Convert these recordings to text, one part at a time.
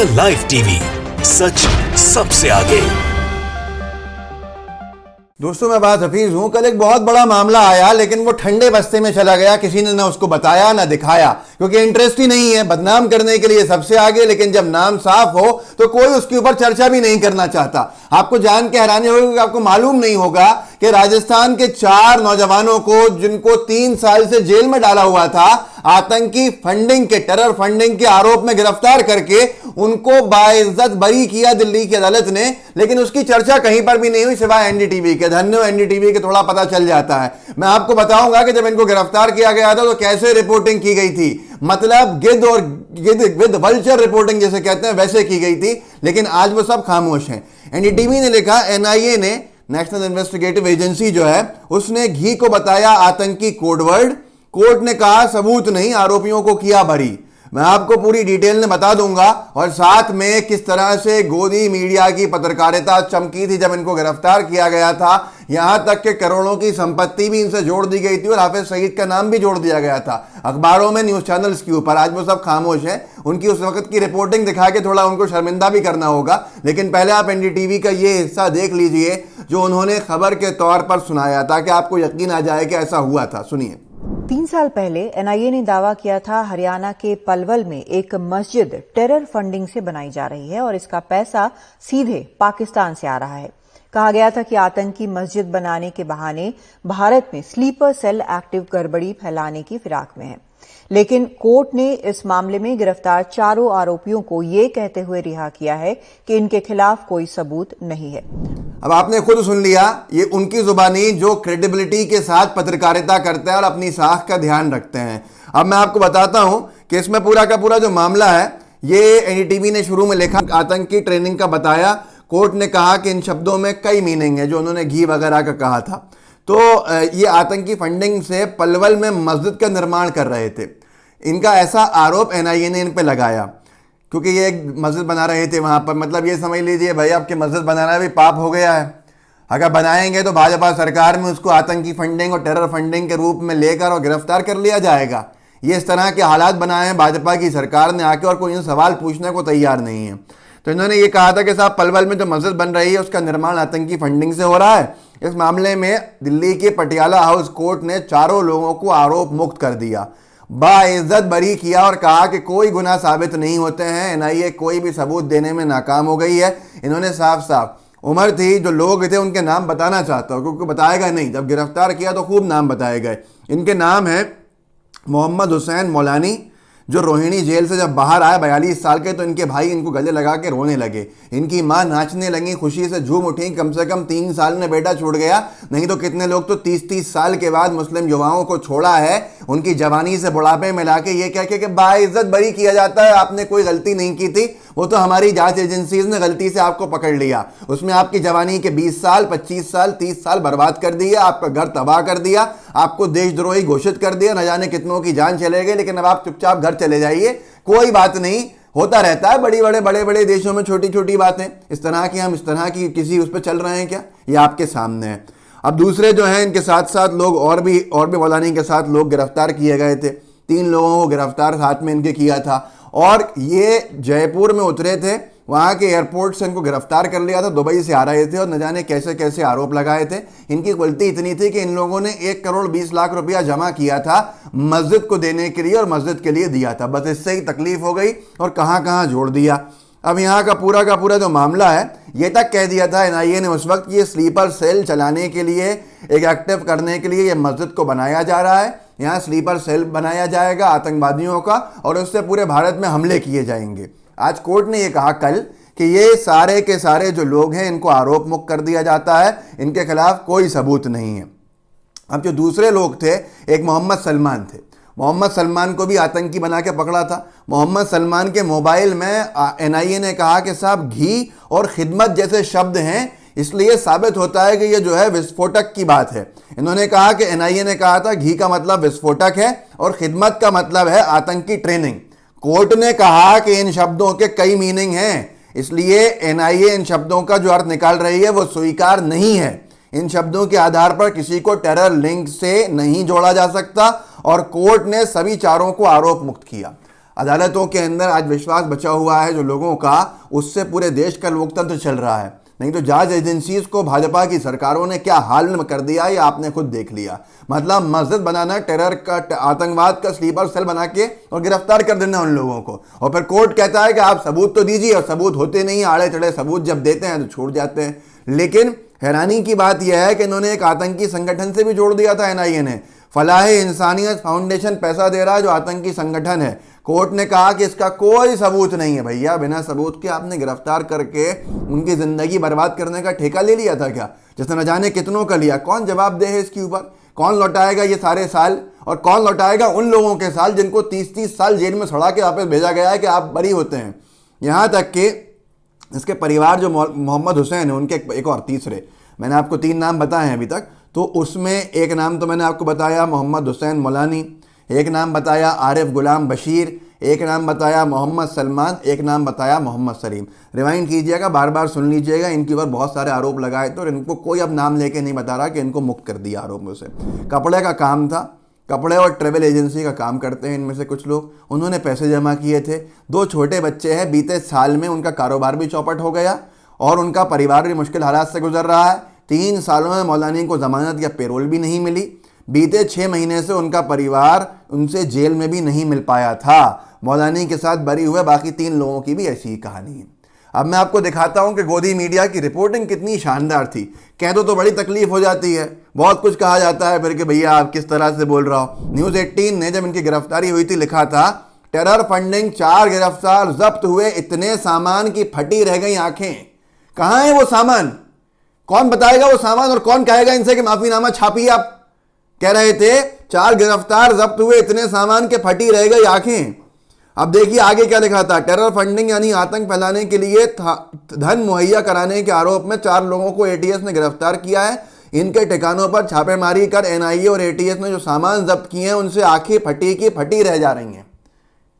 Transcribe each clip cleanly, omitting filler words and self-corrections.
National live TV, सच सबसे आगे। दोस्तों मैं बात हफीज हूं। कल एक बहुत बड़ा मामला आया, लेकिन वो ठंडे बस्ते में चला गया। किसी ने ना उसको बताया ना दिखाया, क्योंकि इंटरेस्ट ही नहीं है। बदनाम करने के लिए सबसे आगे, लेकिन जब नाम साफ हो तो कोई उसके ऊपर चर्चा भी नहीं करना चाहता। आपको जान के हैरानी होगी कि आपको मालूम नहीं होगा कि राजस्थान के 4 नौजवानों को, जिनको 3 साल से जेल में डाला हुआ था, आतंकी फंडिंग के, टेरर फंडिंग के आरोप में गिरफ्तार करके उनको बाइज्जत बरी किया दिल्ली की अदालत ने। लेकिन उसकी चर्चा कहीं पर भी नहीं हुई सिवाय एनडीटीवी के। धन्य एनडीटीवी के, थोड़ा पता चल जाता है। मैं आपको बताऊंगा कि जब इनको गिरफ्तार किया गया था तो कैसे रिपोर्टिंग की गई थी। मतलब गिद्ध और गिद्ध विद वल्चर रिपोर्टिंग जैसे कहते हैं, वैसे की गई थी। लेकिन आज वो सब खामोश हैं। एनडीटीवी ने लिखा, एनआईए ने, नेशनल इन्वेस्टिगेटिव एजेंसी जो है, उसने घी को बताया आतंकी कोडवर्ड। कोर्ट ने कहा सबूत नहीं, आरोपियों को किया बरी। मैं आपको पूरी डिटेल में बता दूंगा, और साथ में किस तरह से गोदी मीडिया की पत्रकारिता चमकी थी जब इनको गिरफ्तार किया गया था। यहां तक कि करोड़ों की संपत्ति भी इनसे जोड़ दी गई थी और हाफिज सईद का नाम भी जोड़ दिया गया था अखबारों में, न्यूज चैनल्स के ऊपर। आज वो सब खामोश है। उनकी उस वक्त की रिपोर्टिंग दिखा के थोड़ा उनको शर्मिंदा भी करना होगा। लेकिन पहले आप एनडीटीवी का ये हिस्सा देख लीजिए जो उन्होंने खबर के तौर पर सुनाया, ताकि आपको यकीन आ जाए कि ऐसा हुआ था। सुनिए। 3 साल पहले एनआईए ने दावा किया था हरियाणा के पलवल में एक मस्जिद टेरर फंडिंग से बनाई जा रही है और इसका पैसा सीधे पाकिस्तान से आ रहा है। कहा गया था कि आतंकी मस्जिद बनाने के बहाने भारत में स्लीपर सेल एक्टिव गड़बड़ी फैलाने की फिराक में है। लेकिन कोर्ट ने इस मामले में गिरफ्तार 4 आरोपियों को ये कहते हुए रिहा किया है कि इनके खिलाफ कोई सबूत नहीं है। अब आपने खुद सुन लिया, ये उनकी जुबानी जो क्रेडिबिलिटी के साथ पत्रकारिता करते हैं और अपनी साख का ध्यान रखते हैं। अब मैं आपको बताता हूं कि इसमें पूरा का पूरा जो मामला है, ये एनडीटीवी ने शुरू में लिखा, आतंकी ट्रेनिंग का बताया। कोर्ट ने कहा कि इन शब्दों में कई मीनिंग है जो उन्होंने घी वगैरह का कहा था। तो ये आतंकी फंडिंग से पलवल में मस्जिद का निर्माण कर रहे थे। इनका ऐसा आरोप एनआईए ने इन पे लगाया, क्योंकि ये एक मस्जिद बना रहे थे वहां पर। मतलब ये समझ लीजिए भाई, आपके मस्जिद बनाना भी पाप हो गया है। अगर बनाएंगे तो भाजपा सरकार में उसको आतंकी फंडिंग और टेरर फंडिंग के रूप में लेकर और गिरफ्तार कर लिया जाएगा। ये इस तरह के हालात बनाए हैं भाजपा की सरकार ने आके, और कोई इन सवाल पूछने को तैयार नहीं है। तो इन्होंने ये कहा था कि साहब, पलवल में जो मस्जिद बन रही है उसका निर्माण आतंकी फंडिंग से हो रहा है। इस मामले में दिल्ली के पटियाला हाउस कोर्ट ने 4 लोगों को आरोप मुक्त कर दिया, बाइज्जत बरी किया और कहा कि कोई गुनाह साबित नहीं होते हैं। एनआईए कोई भी सबूत देने में नाकाम हो गई है। इन्होंने साफ साफ, उम्र थी, जो लोग थे उनके नाम बताना चाहता हूं, क्योंकि बताएगा नहीं। जब गिरफ्तार किया तो खूब नाम बताए गए। इनके नाम है मोहम्मद हुसैन मौलानी, जो रोहिणी जेल से जब बाहर आए 42 साल के, तो इनके भाई इनको गले लगा के रोने लगे। इनकी मां नाचने लगी, खुशी से झूम उठी। कम से कम 3 साल में बेटा छूट गया, नहीं तो कितने लोग तो 30-30 साल के बाद मुस्लिम युवाओं को छोड़ा है। उनकी जवानी से बुढ़ापे में लाके ये कह के बाइज्जत बरी किया जाता है, आपने कोई गलती नहीं की थी, वो तो हमारी जांच एजेंसीज ने गलती से आपको पकड़ लिया। उसमें आपकी जवानी के 20 साल, 25 साल, 30 साल बर्बाद कर दिए, आपका घर तबाह कर दिया, आपको देशद्रोही घोषित कर दिया, न जाने कितनों की जान चले गई। लेकिन अब आप चुपचाप घर चले जाइए, कोई बात नहीं। होता रहता है बड़े बड़े देशों में छोटी छोटी बातें। इस तरह की, हम इस तरह की किसी उस पर चल रहे हैं क्या? ये आपके सामने है। अब दूसरे जो हैं, इनके साथ साथ लोग और भी मौलानी के साथ लोग गिरफ्तार किए गए थे। 3 लोगों को गिरफ्तार साथ में इनके किया था, और ये जयपुर में उतरे थे। वहाँ के एयरपोर्ट से इनको गिरफ्तार कर लिया था। दुबई से आ रहे थे और न जाने कैसे कैसे आरोप लगाए थे। इनकी गलती इतनी थी कि इन लोगों ने 1 करोड़ 20 लाख रुपया जमा किया था मस्जिद को देने के लिए, और मस्जिद के लिए दिया था। बस इससे ही तकलीफ हो गई और कहाँ कहाँ जोड़ दिया। अब यहाँ का पूरा जो मामला है, ये तक कह दिया था एनआईए ने उस वक्त, ये स्लीपर सेल चलाने के लिए, एक एक्टिव करने के लिए ये मस्जिद को बनाया जा रहा है। यहाँ स्लीपर सेल बनाया जाएगा आतंकवादियों का, और उससे पूरे भारत में हमले किए जाएंगे। आज कोर्ट ने ये कहा कल कि ये सारे के सारे जो लोग हैं, इनको आरोप मुक्त कर दिया जाता है, इनके खिलाफ कोई सबूत नहीं है। अब जो दूसरे लोग थे, एक मोहम्मद सलमान थे। मोहम्मद सलमान को भी आतंकी बना के पकड़ा था। मोहम्मद सलमान के मोबाइल में एनआईए ने कहा कि साहब, घी और खिदमत जैसे शब्द हैं, इसलिए साबित होता है कि ये जो है विस्फोटक की बात है। इन्होंने कहा कि एनआईए ने कहा था घी का मतलब विस्फोटक है और खिदमत का मतलब है आतंकी ट्रेनिंग। कोर्ट ने कहा कि इन शब्दों के कई मीनिंग हैं, इसलिए एनआईए इन शब्दों का जो अर्थ निकाल रही है वो स्वीकार नहीं है। इन शब्दों के आधार पर किसी को टेरर लिंक से नहीं जोड़ा जा सकता, और कोर्ट ने सभी 4 को आरोप मुक्त किया। अदालतों के अंदर आज विश्वास बचा हुआ है जो लोगों का, उससे पूरे देश का लोकतंत्र चल रहा है। नहीं तो जांच एजेंसीज को भाजपा की सरकारों ने क्या हाल में कर दिया ये आपने खुद देख लिया। मतलब मस्जिद बनाना, टेरर का, आतंकवाद का स्लीपर सेल बना के और गिरफ्तार कर देना उन लोगों को, और फिर कोर्ट कहता है कि आप सबूत तो दीजिए, और सबूत होते नहीं, आड़े चढ़े सबूत जब देते हैं तो छूट जाते हैं। लेकिन हैरानी की बात यह है कि इन्होंने एक आतंकी संगठन से भी जोड़ दिया था। एनआईए ने फलाह इंसानियत फाउंडेशन पैसा दे रहा है जो आतंकी संगठन है। कोर्ट ने कहा कि इसका कोई सबूत नहीं है। भैया बिना सबूत के आपने गिरफ्तार करके उनकी जिंदगी बर्बाद करने का ठेका ले लिया था क्या? जिसने न जाने कितनों का लिया। कौन जवाबदेह है इसके ऊपर? कौन लौटाएगा ये सारे साल, और कौन लौटाएगा उन लोगों के साल जिनको 30-30 साल जेल में सड़ा के वापस भेजा गया है कि आप बरी होते हैं। यहाँ तक कि इसके परिवार जो मोहम्मद हुसैन है, उनके एक और तीसरे, मैंने आपको 3 नाम बताए हैं अभी तक, तो उसमें एक नाम तो मैंने आपको बताया मोहम्मद हुसैन मौलानी, एक नाम बताया आरिफ गुलाम बशीर, एक नाम बताया मोहम्मद सलमान, एक नाम बताया मोहम्मद सलीम। रिवाइंड कीजिएगा, बार बार सुन लीजिएगा। इनके ऊपर बहुत सारे आरोप लगाए थे और इनको कोई अब नाम लेके नहीं बता रहा कि इनको मुक्त कर दिया आरोपों से। कपड़े का काम था, कपड़े और ट्रेवल एजेंसी का काम करते हैं इनमें से कुछ लोग। उन्होंने पैसे जमा किए थे। 2 छोटे बच्चे हैं, बीते साल में उनका कारोबार भी चौपट हो गया और उनका परिवार भी मुश्किल हालात से गुजर रहा है। 3 सालों में मौलानी को जमानत या पेरोल भी नहीं मिली। बीते 6 महीने से उनका परिवार उनसे जेल में भी नहीं मिल पाया था। मौलानी के साथ बरी हुए बाकी 3 लोगों की भी ऐसी ही कहानी है। अब मैं आपको दिखाता हूं कि गोदी मीडिया की रिपोर्टिंग कितनी शानदार थी। कह दो तो बड़ी तकलीफ हो जाती है, बहुत कुछ कहा जाता है फिर कि भैया आप किस तरह से बोल रहा हो। न्यूज़ 18 ने जब इनकी गिरफ्तारी हुई थी लिखा था, टेरर फंडिंग 4 गिरफ्तार, जब्त हुए इतने सामान की फटी रह गई आंखें। कहाँ है वो सामान? कौन बताएगा वो सामान, और कौन कहेगा इनसे कि माफीनामा छापिए? आप कह रहे थे 4 गिरफ्तार, जब्त हुए इतने सामान के फटी रह गई आंखें। अब देखिए आगे क्या लिखा था। टेरर फंडिंग यानी आतंक फैलाने के लिए धन मुहैया कराने के आरोप में 4 लोगों को एटीएस ने गिरफ्तार किया है। इनके ठिकानों पर छापेमारी कर एनआईए और एटीएस ने जो सामान जब्त किए हैं उनसे आंखें फटी की फटी रह जा रही हैं।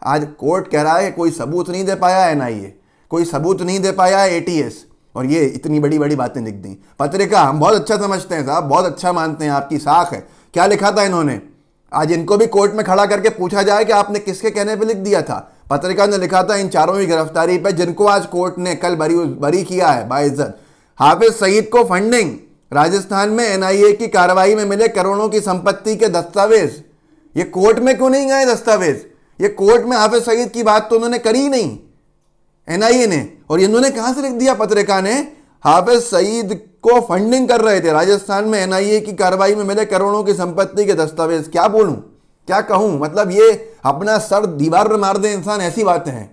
आज कोर्ट कह रहा है कोई सबूत नहीं दे पाया एनआईए, कोई सबूत नहीं दे पाया एटीएस, और ये इतनी बड़ी बड़ी बातें लिख दी। पत्रिका हम बहुत अच्छा समझते हैं साहब, बहुत अच्छा मानते हैं, आपकी साख है। क्या लिखा था इन्होंने? आज इनको भी कोर्ट में खड़ा करके पूछा जाए कि आपने किसके कहने पे लिख दिया था। पत्रिका ने लिखा था इन चारों की गिरफ्तारी पर, जिनको आज कोर्ट ने कल बरी किया है बाइज्जत। हाफिज सईद को फंडिंग, राजस्थान में एनआईए की कार्रवाई में मिले करोड़ों की संपत्ति के दस्तावेज। ये कोर्ट में क्यों नहीं गए दस्तावेज? ये कोर्ट में हाफिज सईद की बात तो उन्होंने करी नहीं एनआईए ने, और इन्होंने कहां से लिख दिया पत्रिका ने? हाफिज सईद को फंडिंग कर रहे थे, राजस्थान में एनआईए की कार्रवाई में मिले करोड़ों की संपत्ति के दस्तावेज। क्या बोलूं, क्या कहूं? मतलब ये अपना सर दीवार पर मार दे इंसान, ऐसी बातें हैं।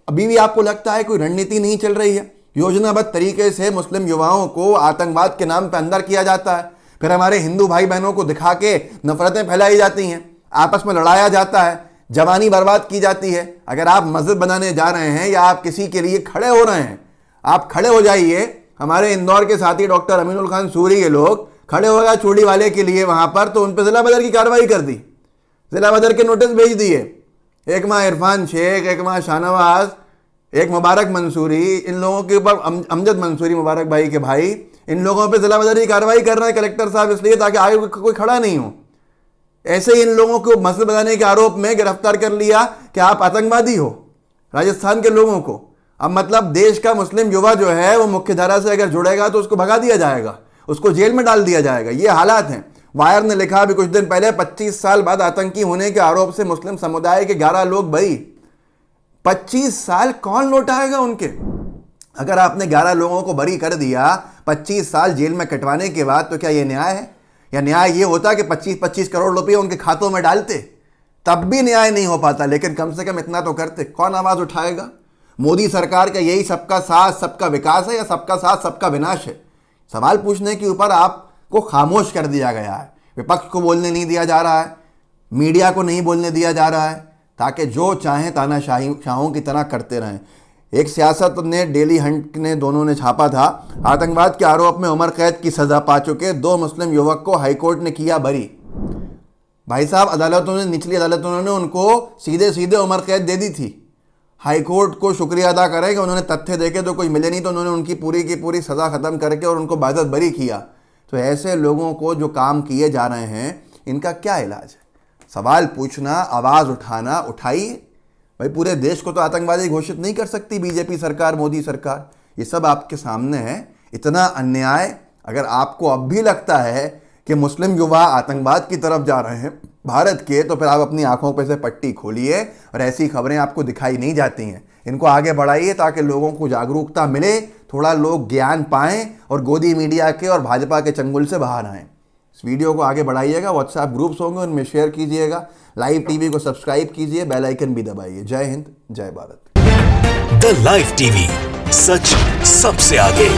अभी भी आपको लगता है कोई रणनीति नहीं चल रही है? योजनाबद्ध तरीके से मुस्लिम युवाओं को आतंकवाद के नाम पर अंदर किया जाता है, फिर हमारे हिंदू भाई बहनों को दिखा के नफरतें फैलाई जाती हैं, आपस में लड़ाया जाता है, जवानी बर्बाद की जाती है। अगर आप मस्जिद बनाने जा रहे हैं या आप किसी के लिए खड़े हो रहे हैं, आप खड़े हो जाइए। हमारे इंदौर के साथी डॉक्टर अमीनुल खान सूरी, ये लोग खड़े हो गए चूड़ी वाले के लिए वहां पर, तो उन पर जिला बदर की कार्रवाई कर दी, जिला बदर के नोटिस भेज दिए। एक माँ इरफान शेख, एक माँ शाहनवाज, एक मुबारक मंसूरी, इन लोगों के ऊपर अमजद मंसूरी मुबारक भाई के भाई, इन लोगों पे जिला बदर की कार्रवाई कर रहे हैं कलेक्टर साहब, इसलिए ताकि आगे कोई खड़ा नहीं हो। ऐसे ही इन लोगों को मस्जिद बनाने के आरोप में गिरफ्तार कर लिया कि आप आतंकवादी हो, राजस्थान के लोगों को। अब मतलब देश का मुस्लिम युवा जो है वो मुख्य धारा से अगर जुड़ेगा तो उसको भगा दिया जाएगा, उसको जेल में डाल दिया जाएगा। ये हालात हैं। वायर ने लिखा अभी कुछ दिन पहले, 25 साल बाद आतंकी होने के आरोप से मुस्लिम समुदाय के 11 लोग बरी। 25 साल कौन लौटाएगा उनके? अगर आपने 11 लोगों को बरी कर दिया 25 साल जेल में कटवाने के बाद, तो क्या ये न्याय है? या न्याय ये होता कि 25-25 करोड़ रुपए उनके खातों में डालते? तब भी न्याय नहीं हो पाता, लेकिन कम से कम इतना तो करते। कौन आवाज उठाएगा? मोदी सरकार का यही सबका साथ सबका विकास है या सबका साथ सबका विनाश है? सवाल पूछने के ऊपर आपको खामोश कर दिया गया है। विपक्ष को बोलने नहीं दिया जा रहा है, मीडिया को नहीं बोलने दिया जा रहा है, ताकि जो चाहें तानाशाहों की तरह करते रहें। एक सियासत ने, डेली हंट ने, दोनों ने छापा था, आतंकवाद के आरोप में उम्र कैद की सजा पा चुके 2 मुस्लिम युवक को हाईकोर्ट ने किया बरी। भाई साहब, अदालतों ने, निचली अदालतों ने उनको सीधे सीधे उम्र कैद दे दी थी। हाईकोर्ट को शुक्रिया अदा करें कि उन्होंने तथ्य देखे तो कोई मिले नहीं, तो उन्होंने उनकी पूरी की पूरी सज़ा ख़त्म करके और उनको बाज़त बरी किया। तो ऐसे लोगों को जो काम किए जा रहे हैं, इनका क्या इलाज है? सवाल पूछना, आवाज़ उठाना, उठाइए। भाई पूरे देश को तो आतंकवादी घोषित नहीं कर सकती बीजेपी सरकार, मोदी सरकार। ये सब आपके सामने है। इतना अन्याय अगर आपको अब भी लगता है कि मुस्लिम युवा आतंकवाद की तरफ जा रहे हैं भारत के, तो फिर आप अपनी आंखों पे से पट्टी खोलिए और ऐसी खबरें आपको दिखाई नहीं जाती हैं, इनको आगे बढ़ाइए ताकि लोगों को जागरूकता मिले, थोड़ा लोग ज्ञान पाएं और गोदी मीडिया के और भाजपा के चंगुल से बाहर आएं। इस वीडियो को आगे बढ़ाइएगा, व्हाट्सएप ग्रुप्स होंगे उनमें शेयर कीजिएगा, लाइव टीवी को सब्सक्राइब कीजिए, बेल आइकन भी दबाइए। जय हिंद, जय भारत। द लाइव टीवी, सच सबसे आगे।